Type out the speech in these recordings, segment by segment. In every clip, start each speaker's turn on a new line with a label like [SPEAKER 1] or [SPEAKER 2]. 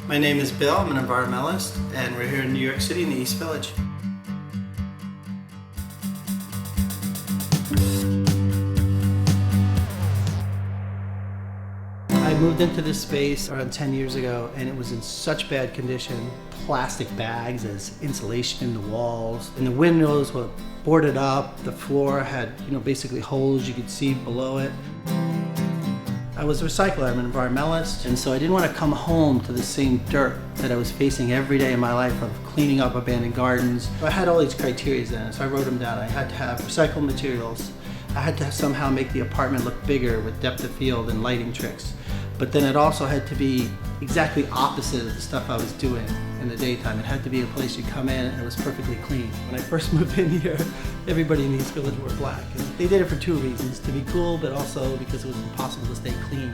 [SPEAKER 1] My name is Bill, I'm an environmentalist, and we're here in New York City in the East Village. I moved into this space around 10 years ago, and it was in such bad condition. Plastic bags as insulation in the walls, and the windows were boarded up. The floor had, basically holes you could see below it. I was a recycler, I'm an environmentalist, and so I didn't want to come home to the same dirt that I was facing every day in my life of cleaning up abandoned gardens. I had all these criteria then, so I wrote them down. I had to have recycled materials. I had to somehow make the apartment look bigger with depth of field and lighting tricks. But then it also had to be exactly opposite of the stuff I was doing in the daytime. It had to be a place you come in and it was perfectly clean. When I first moved in here, everybody in the East Village wore black. And they did it for two reasons, to be cool, but also because it was impossible to stay clean.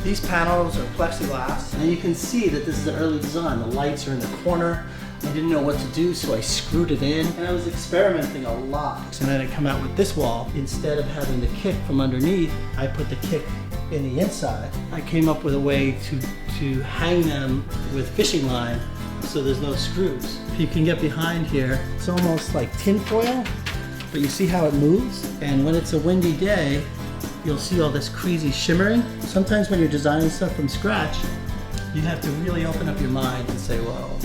[SPEAKER 1] These panels are plexiglass, and you can see that this is an early design. The lights are in the corner. I didn't know what to do, so I screwed it in, and I was experimenting a lot. And then I come out with this wall. Instead of having the kick from underneath, I put the kick in the inside. I came up with a way to hang them with fishing line so there's no screws. If you can get behind here, it's almost like tin foil, but you see how it moves? And when it's a windy day, you'll see all this crazy shimmering. Sometimes when you're designing stuff from scratch, you have to really open up your mind and say, well,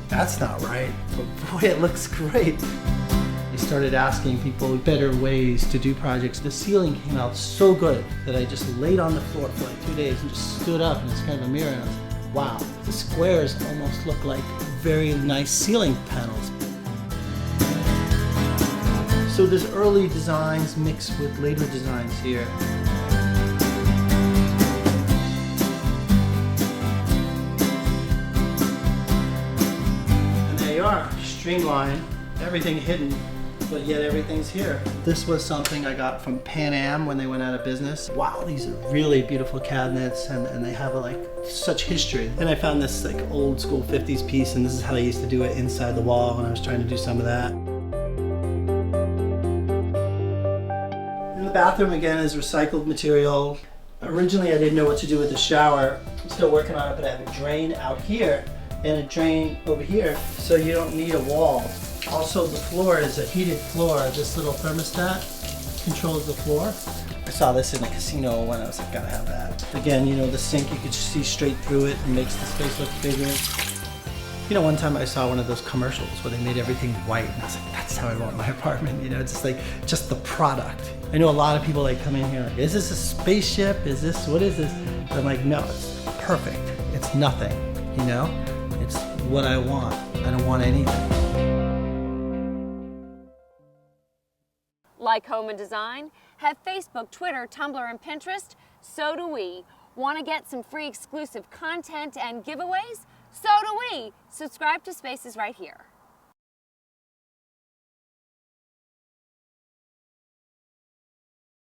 [SPEAKER 1] that's not right, but boy, it looks great. I started asking people better ways to do projects. The ceiling came out so good that I just laid on the floor for like 2 days and just stood up, and it's kind of a mirror, and I was like, wow, the squares almost look like very nice ceiling panels. So there's early designs mixed with later designs here. And there you are, streamlined, everything hidden, but yet everything's here. This was something I got from Pan Am when they went out of business. Wow, these are really beautiful cabinets, and they have such history. Then I found this old school 50s piece, and this is how they used to do it inside the wall when I was trying to do some of that. In the bathroom again is recycled material. Originally I didn't know what to do with the shower. I'm still working on it, but I have a drain out here and a drain over here, so you don't need a wall. Also, the floor is a heated floor. This little thermostat controls the floor. I saw this in a casino when I was like, gotta have that. Again, the sink, you could just see straight through it and makes the space look bigger. One time I saw one of those commercials where they made everything white, and I was like, that's how I want my apartment. It's just the product. I know a lot of people come in here like, is this a spaceship? What is this? But I'm like, no, it's perfect. It's nothing, It's what I want. I don't want anything.
[SPEAKER 2] Like home and design? Have Facebook, Twitter, Tumblr, and Pinterest? So do we. Want to get some free exclusive content and giveaways? So do we. Subscribe to Spaces right here.